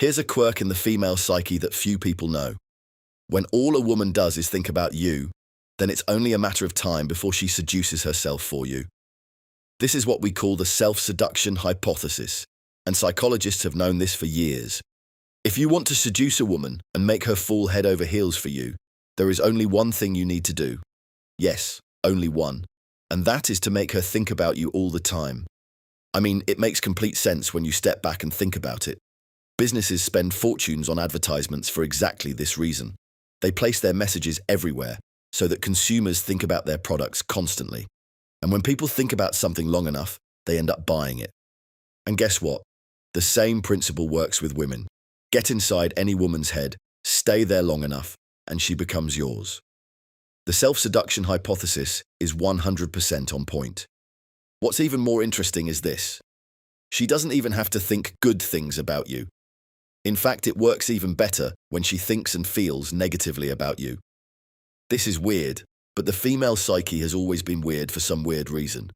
Here's a quirk in the female psyche that few people know. When all a woman does is think about you, then it's only a matter of time before she seduces herself for you. This is what we call the self-seduction hypothesis, and psychologists have known this for years. If you want to seduce a woman and make her fall head over heels for you, there is only one thing you need to do. Yes, only one. And that is to make her think about you all the time. I mean, it makes complete sense when you step back and think about it. Businesses spend fortunes on advertisements for exactly this reason. They place their messages everywhere so that consumers think about their products constantly. And when people think about something long enough, they end up buying it. And guess what? The same principle works with women. Get inside any woman's head, stay there long enough, and she becomes yours. The self-seduction hypothesis is 100% on point. What's even more interesting is this. She doesn't even have to think good things about you. In fact, it works even better when she thinks and feels negatively about you. This is weird, but the female psyche has always been weird for some weird reason.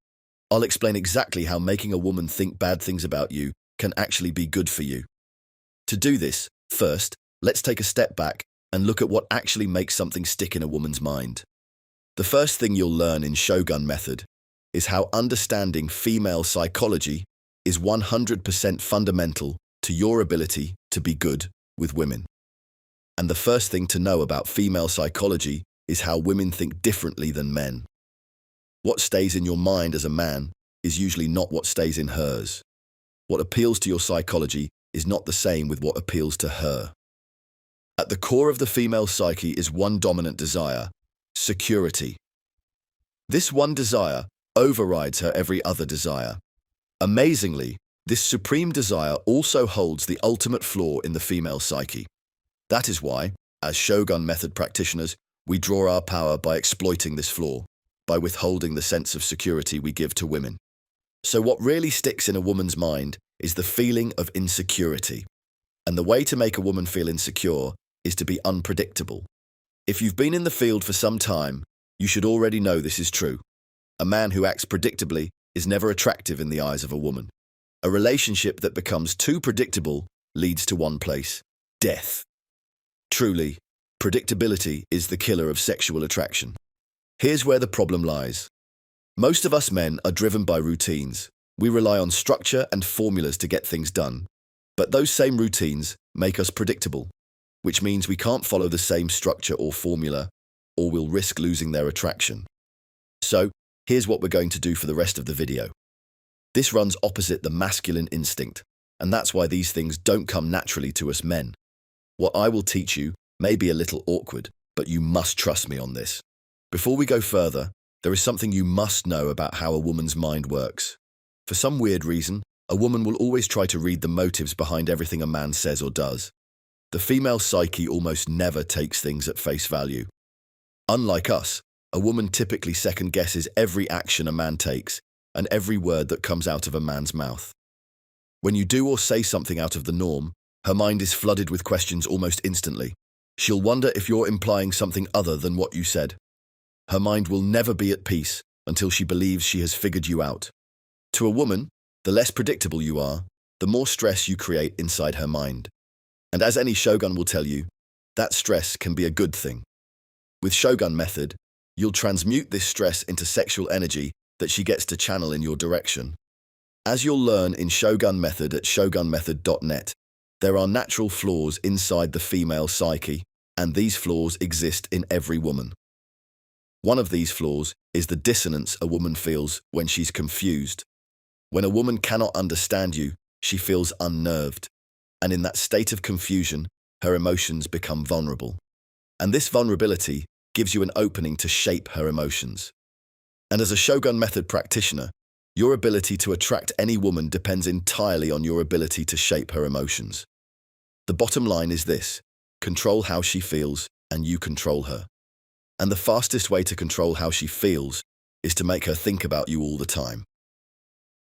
I'll explain exactly how making a woman think bad things about you can actually be good for you. To do this, first, let's take a step back and look at what actually makes something stick in a woman's mind. The first thing you'll learn in Shogun method is how understanding female psychology is 100% fundamental to your ability to be good with women. And the first thing to know about female psychology is how women think differently than men. What stays in your mind as a man is usually not what stays in hers. What appeals to your psychology is not the same with what appeals to her. At the core of the female psyche is one dominant desire: security. This one desire overrides her every other desire. Amazingly, this supreme desire also holds the ultimate flaw in the female psyche. That is why, as Shogun method practitioners, we draw our power by exploiting this flaw, by withholding the sense of security we give to women. So what really sticks in a woman's mind is the feeling of insecurity. And the way to make a woman feel insecure is to be unpredictable. If you've been in the field for some time, you should already know this is true. A man who acts predictably is never attractive in the eyes of a woman. A relationship that becomes too predictable leads to one place: death. Truly, predictability is the killer of sexual attraction. Here's where the problem lies. Most of us men are driven by routines. We rely on structure and formulas to get things done. But those same routines make us predictable, which means we can't follow the same structure or formula, or we'll risk losing their attraction. So, here's what we're going to do for the rest of the video. This runs opposite the masculine instinct, and that's why these things don't come naturally to us men. What I will teach you may be a little awkward, but you must trust me on this. Before we go further, there is something you must know about how a woman's mind works. For some weird reason, a woman will always try to read the motives behind everything a man says or does. The female psyche almost never takes things at face value. Unlike us, a woman typically second-guesses every action a man takes and every word that comes out of a man's mouth. When you do or say something out of the norm, her mind is flooded with questions almost instantly. She'll wonder if you're implying something other than what you said. Her mind will never be at peace until she believes she has figured you out. To a woman, the less predictable you are, the more stress you create inside her mind. And as any Shogun will tell you, that stress can be a good thing. With Shogun method, you'll transmute this stress into sexual energy that she gets to channel in your direction. As you'll learn in Shogun method at shogunmethod.net, there are natural flaws inside the female psyche, and these flaws exist in every woman. One of these flaws is the dissonance a woman feels when she's confused. When a woman cannot understand you, she feels unnerved. And in that state of confusion, her emotions become vulnerable. And this vulnerability gives you an opening to shape her emotions. And as a Shogun method practitioner, your ability to attract any woman depends entirely on your ability to shape her emotions. The bottom line is this: control how she feels, and you control her. And the fastest way to control how she feels is to make her think about you all the time.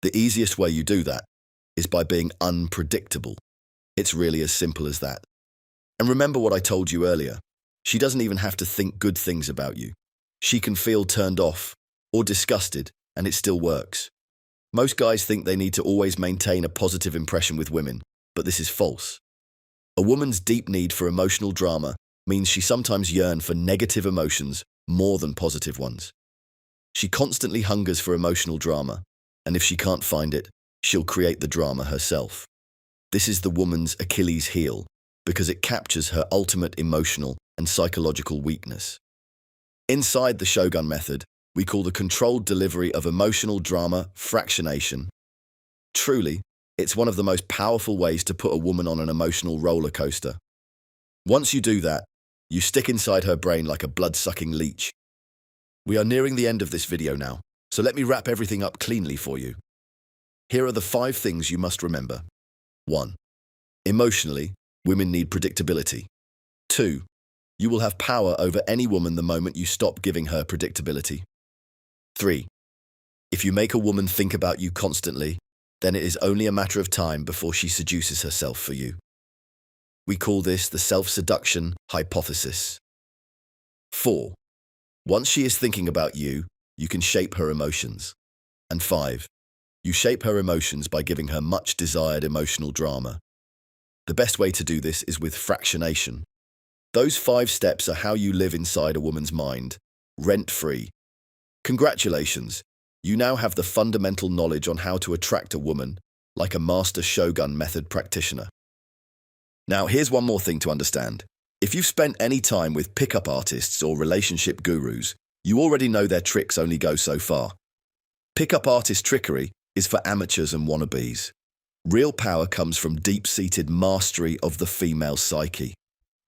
The easiest way you do that is by being unpredictable. It's really as simple as that. And remember what I told you earlier. She doesn't even have to think good things about you. She can feel turned off or disgusted, and it still works. Most guys think they need to always maintain a positive impression with women, but this is false. A woman's deep need for emotional drama means she sometimes yearns for negative emotions more than positive ones. She constantly hungers for emotional drama, and if she can't find it, she'll create the drama herself. This is the woman's Achilles heel, because it captures her ultimate emotional and psychological weakness. Inside the Shogun method, we call the controlled delivery of emotional drama fractionation. Truly, it's one of the most powerful ways to put a woman on an emotional roller coaster. Once you do that, you stick inside her brain like a blood-sucking leech. We are nearing the end of this video now, so let me wrap everything up cleanly for you. Here are the 5 things you must remember. 1. Emotionally, women need predictability. 2. You will have power over any woman the moment you stop giving her predictability. 3. If you make a woman think about you constantly, then it is only a matter of time before she seduces herself for you. We call this the Self-Seduction Hypothesis. 4. Once she is thinking about you, you can shape her emotions. And 5. You shape her emotions by giving her much desired emotional drama. The best way to do this is with fractionation. Those 5 steps are how you live inside a woman's mind, rent-free. Congratulations, you now have the fundamental knowledge on how to attract a woman, like a master Shogun method practitioner. Now, here's one more thing to understand. If you've spent any time with pickup artists or relationship gurus, you already know their tricks only go so far. Pickup artist trickery is for amateurs and wannabes. Real power comes from deep-seated mastery of the female psyche.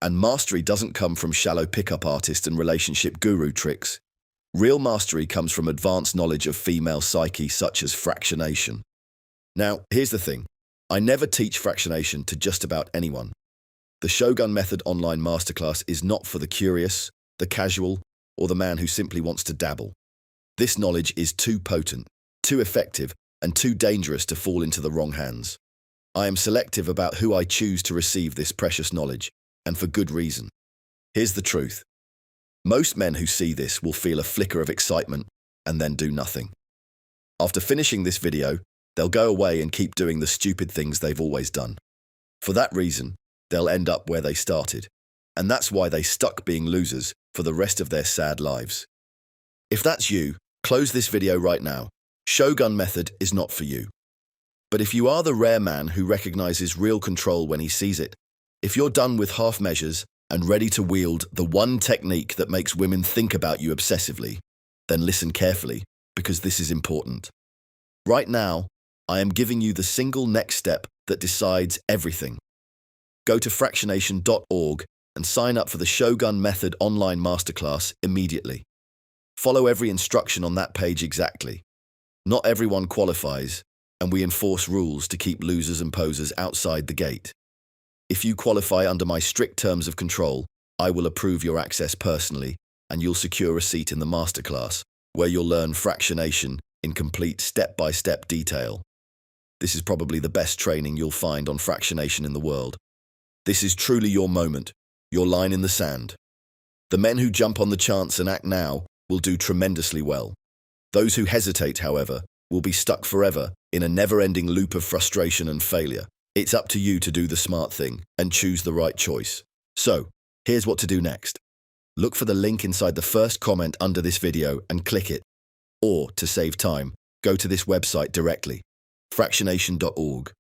And mastery doesn't come from shallow pickup artist and relationship guru tricks. Real mastery comes from advanced knowledge of female psyche such as fractionation. Now, here's the thing. I never teach fractionation to just about anyone. The Shogun Method online masterclass is not for the curious, the casual, or the man who simply wants to dabble. This knowledge is too potent, too effective, and too dangerous to fall into the wrong hands. I am selective about who I choose to receive this precious knowledge, and for good reason. Here's the truth. Most men who see this will feel a flicker of excitement and then do nothing. After finishing this video, they'll go away and keep doing the stupid things they've always done. For that reason, they'll end up where they started, and that's why they stuck being losers for the rest of their sad lives. If that's you, close this video right now. Shogun method is not for you. But if you are the rare man who recognizes real control when he sees it, if you're done with half measures and ready to wield the one technique that makes women think about you obsessively, then listen carefully, because this is important. Right now, I am giving you the single next step that decides everything. Go to fractionation.org and sign up for the Shogun Method online masterclass immediately. Follow every instruction on that page exactly. Not everyone qualifies, and we enforce rules to keep losers and posers outside the gate. If you qualify under my strict terms of control, I will approve your access personally, and you'll secure a seat in the masterclass, where you'll learn fractionation in complete step-by-step detail. This is probably the best training you'll find on fractionation in the world. This is truly your moment, your line in the sand. The men who jump on the chance and act now will do tremendously well. Those who hesitate, however, will be stuck forever in a never-ending loop of frustration and failure. It's up to you to do the smart thing and choose the right choice. So, here's what to do next. Look for the link inside the first comment under this video and click it. Or, to save time, go to this website directly, fractionation.org.